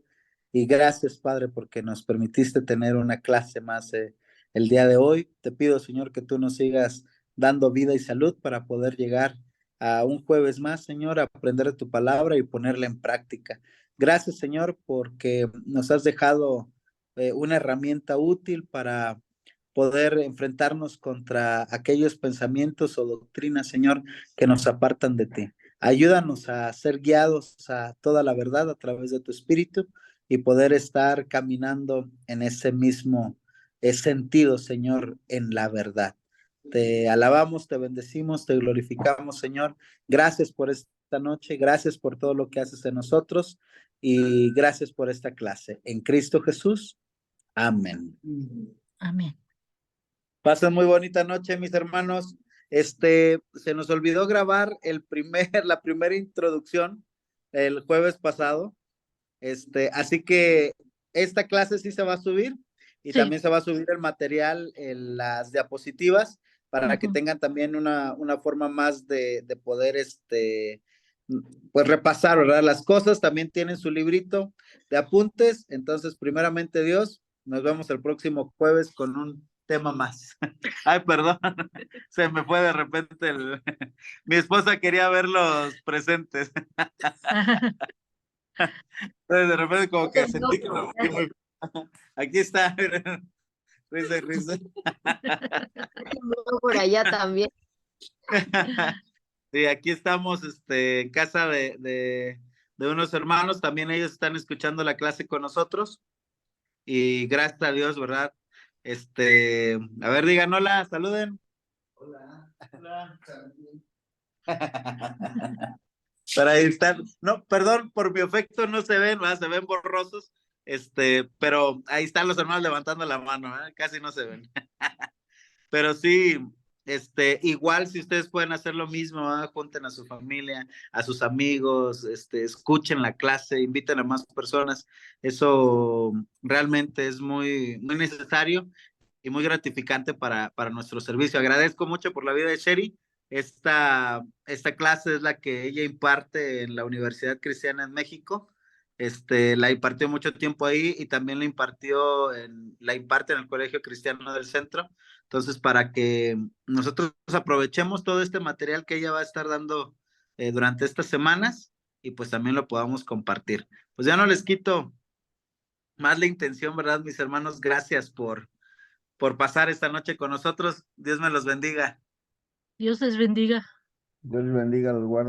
y gracias, Padre, porque nos permitiste tener una clase más el día de hoy. Te pido, Señor, que tú nos sigas dando vida y salud para poder llegar a un jueves más, Señor, a aprender de tu palabra y ponerla en práctica. Gracias, Señor, porque nos has dejado una herramienta útil para poder enfrentarnos contra aquellos pensamientos o doctrinas, Señor, que nos apartan de ti. Ayúdanos a ser guiados a toda la verdad a través de tu Espíritu y poder estar caminando en ese mismo sentido, Señor, en la verdad. Te alabamos, te bendecimos, te glorificamos, Señor. Gracias por esta noche, gracias por todo lo que haces en nosotros y gracias por esta clase. En Cristo Jesús, amén. Amén. Pasen muy bonita noche, mis hermanos. Se nos olvidó grabar la primera introducción el jueves pasado. Así que esta clase sí se va a subir y Sí. también se va a subir el material en las diapositivas para que tengan también una forma más de poder pues repasar, ¿verdad? Las cosas. También tienen su librito de apuntes. Entonces, primeramente Dios, nos vemos el próximo jueves con un tema más. Ay, perdón, se me fue de repente mi esposa quería ver los presentes. De repente como que sentí que lo metí muy... Aquí está, risa y risa. Por allá también. Sí, aquí estamos en casa de unos hermanos, también ellos están escuchando la clase con nosotros y gracias a Dios, ¿verdad? A ver, digan hola, saluden. Hola. Hola. Pero ahí están, no, perdón, por mi efecto no se ven, ¿verdad? Se ven borrosos, pero ahí están los hermanos levantando la mano, ¿eh? Casi no se ven. Pero sí, igual si ustedes pueden hacer lo mismo, ¿eh? Junten a su familia, a sus amigos, escuchen la clase, inviten a más personas. Eso realmente es muy, muy necesario y muy gratificante para nuestro servicio. Agradezco mucho por la vida de Sherry. Esta clase es la que ella imparte en la Universidad Cristiana en México. La impartió mucho tiempo ahí y también la imparte en el Colegio Cristiano del Centro. Entonces, para que nosotros aprovechemos todo este material que ella va a estar dando durante estas semanas y pues también lo podamos compartir. Pues ya no les quito más la intención, ¿verdad, mis hermanos? Gracias por pasar esta noche con nosotros. Dios me los bendiga. Dios les bendiga. Dios les bendiga, los guarde.